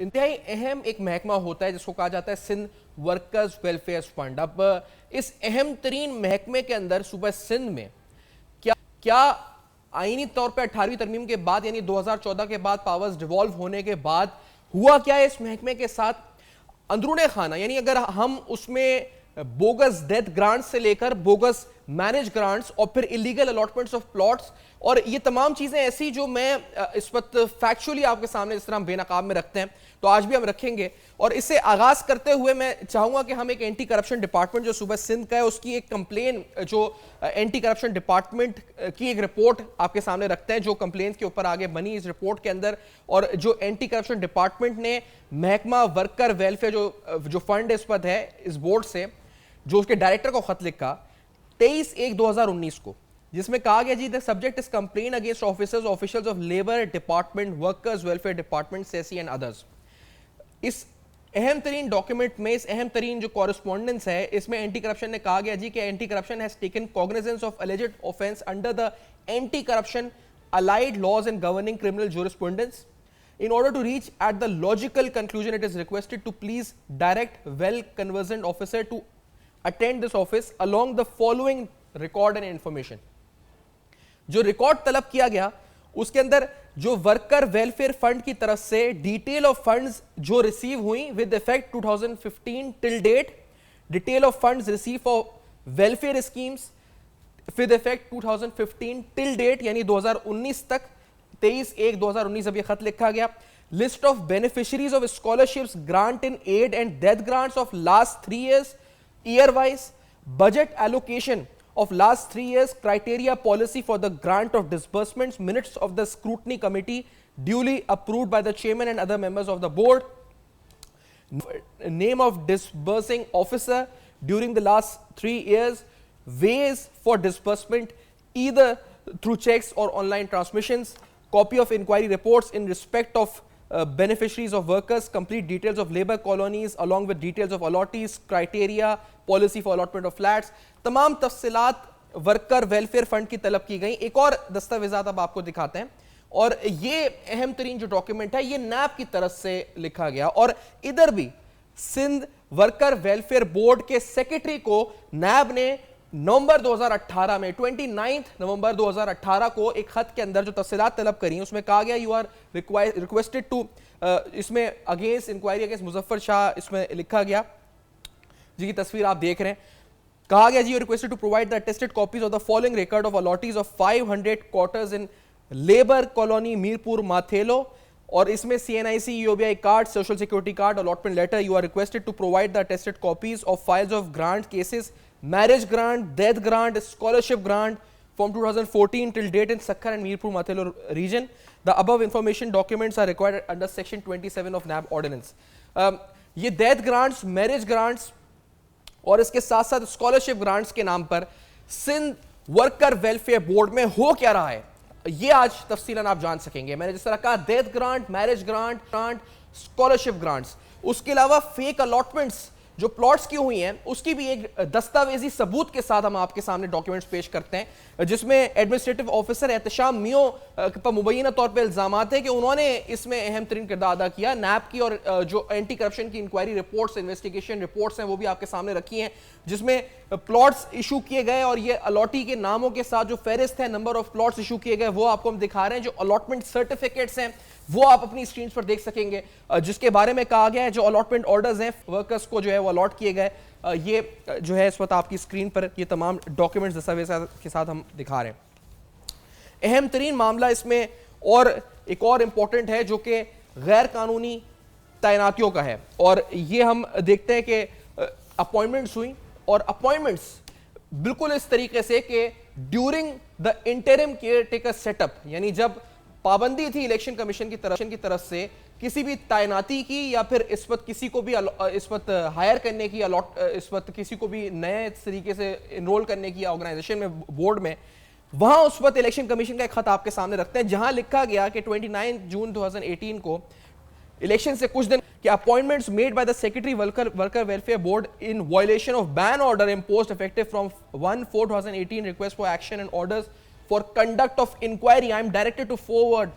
انتہائی اہم ایک محکمہ ہوتا ہے جس کو کہا جاتا ہے سندھ ورکرز ویلفیئر فنڈ. اب اس اہم ترین محکمے کے اندر صوبہ سندھ میں کیا آئینی طور پہ 18ویں ترمیم کے بعد یعنی 2014 کے بعد پاورز ڈیوالو ہونے کے بعد ہوا کیا ہے اس محکمے کے ساتھ اندرون خانہ, یعنی اگر ہم اس میں بوگس ڈیتھ گرانٹس سے لے کر بوگس مینج گرانٹس اور پھر ایلیگل الاٹمنٹس آف پلاٹس اور یہ تمام چیزیں ایسی جو میں اس وقت فیکچولی آپ کے سامنے اس طرح ہم بے نقاب میں رکھتے ہیں تو آج بھی ہم رکھیں گے. اور اس سے آغاز کرتے ہوئے میں چاہوں گا کہ ہم ایک اینٹی کرپشن ڈپارٹمنٹ جو صوبہ سندھ کا ہے اس کی ایک کمپلین جو اینٹی کرپشن ڈپارٹمنٹ کی ایک رپورٹ آپ کے سامنے رکھتے ہیں جو کمپلینز کے اوپر آگے بنی اس رپورٹ کے اندر, اور جو اینٹی کرپشن ڈپارٹمنٹ نے محکمہ ورکر ویلفیئر جو فنڈ اس پر ہے اس بورڈ سے جو اس کے ڈائریکٹر کو خط لکھا 23/1/2019 کو, جس میں کہا گیا جی the subject is complaint against officials of labor department, workers welfare department, SESI and others. اس اہم ترین ڈاکیومنٹ میں اس اہم ترین جو کورسپونڈنس ہے اس میں اینٹی کرپشن نے کہا گیا جی کہ anti corruption has taken cognizance of alleged offense under the anti corruption allied laws and governing criminal jurisprudence. In order to reach at the logical conclusion, it is requested to please direct well conversant officer to attend this office along the following record and information. جو record طلب کیا گیا اس کے اندر جو worker welfare fund کی طرف سے detail of funds جو ریسیو ہوئیں with effect 2015 till date, detail of funds receive for welfare schemes with effect 2015 till date یعنی 2019 تک 23/1/2019 اب یہ خط لکھا گیا, list of beneficiaries of scholarships grant in aid and death grants of last 3 years year wise, budget allocation of last 3 years, criteria policy for the grant of disbursements, minutes of the scrutiny committee duly approved by the chairman and other members of the board, name of disbursing officer during the last 3 years, ways for disbursement either through checks or online transmissions, copy of inquiry reports in respect of beneficiaries of workers, complete details of labor colonies along with details of allottees, criteria, policy for allotment of flats. تمام تفصیلات worker welfare fund کی طلب کی گئیں. ایک اور دستاویزات اب آپ کو دکھاتے ہیں, اور یہ اہم ترین جو ڈاکیومنٹ ہے یہ نیب کی طرف سے لکھا گیا, اور ادھر بھی سندھ ورکر ویلفیئر بورڈ کے سیکرٹری کو نیب نے نومبر 2018 میں 29 نومبر 2018 کو ایک خط کے اندر جو تفصیلات طلب کری اس میں کہا گیا یو آر ریکویسٹڈ ٹو, اس میں اگینسٹ انکوائری اگینسٹ مظفر شاہ اس میں لکھا گیا جی کی تصویر آپ دیکھ رہے ہیں, کہا گیا جی you requested to provide the attested copies of the following record of allottees of 500 quarters in labour colony Mirpur Mathelo, اور اس میں CNIC UOBI card, social security card, allotment letter. You are requested to provide the attested copies of files of grant cases, marriage grant, death grant, scholarship grant from 2014 till date in Sakkar and Mirpur Mathelo region. The above information documents are required under section 27 of NAB ordinance. یہ death grants, marriage grants اور اس کے ساتھ ساتھ scholarship grants کے نام پر Sindh worker welfare board میں ہو کیا رہا ہے یہ آج تفصیلاً آپ جان سکیں گے. میں نے جس طرح کہا death grant, marriage grant, scholarship grants, اس کے علاوہ فیک الاٹمنٹس جو پلاٹس کی ہوئی ہیں اس کی بھی ایک دستاویزی ثبوت کے ساتھ ہم آپ کے سامنے ڈاکیومنٹس پیش کرتے ہیں, جس میں ایڈمنسٹریٹو آفیسر احتشام میو پر مبینہ طور پہ الزامات ہیں کہ انہوں نے اس میں اہم ترین کردار ادا کیا. نیب کی اور جو اینٹی کرپشن کی انکوائری رپورٹس, انویسٹیگیشن رپورٹس ہیں وہ بھی آپ کے سامنے رکھی ہیں, جس میں پلاٹس ایشو کیے گئے اور یہ الاٹی کے ناموں کے ساتھ جو فہرست ہے نمبر آف پلاٹس ایشو کیے گئے وہ آپ کو ہم دکھا رہے ہیں. جو الاٹمنٹ سرٹیفکیٹس ہیں وہ آپ اپنی اسکرینز پر دیکھ سکیں گے, جس کے بارے میں کہا گیا ہے جو الاٹمنٹ آرڈرز ہیں ورکرز کو جو ہے وہ الاٹ کیے گئے. یہ جو ہے اس وقت آپ کی اسکرین پر یہ تمام ڈاکیومنٹس دستاویزات کے ساتھ ہم دکھا رہے ہیں. اہم ترین معاملہ اس میں اور ایک اور امپورٹنٹ ہے جو کہ غیر قانونی تعیناتیوں کا ہے, اور یہ ہم دیکھتے ہیں کہ اپوائنٹمنٹس ہوئی اور اپوائنٹمنٹس بالکل اس طریقے سے کہ during the interim caretaker set up, یعنی جب پابندی تھی الیکشن کمیشن کی طرف سے کسی بھی تعیناتی کی یا پھر اس وقت کسی کو بھی اس وقت ہائر کرنے کی, اس وقت کسی کو بھی نئے طریقے سے انرول کرنے کی آرگنائزیشن میں بورڈ میں, وہاں اس وقت الیکشن کمیشن کا ایک خط آپ کے سامنے رکھتے ہیں جہاں لکھا گیا کہ 29 جون 2018 کو الیکشن سے کچھ دن کہ appointments made by the secretary worker welfare board in violation of been order imposed effective from 1/4/2018 request for action and orders for conduct of inquiry. I am directed to forward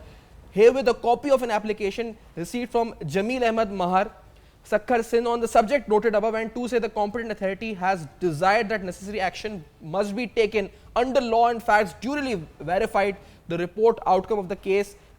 herewith a copy of an application received from Jameel Ahmed Mahar, Sakhar Sindh on the subject noted above, and 2 say the competent authority has desired that necessary action must be taken under law and facts duly verified. The report outcome of the case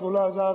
16,000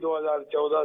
2014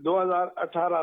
2018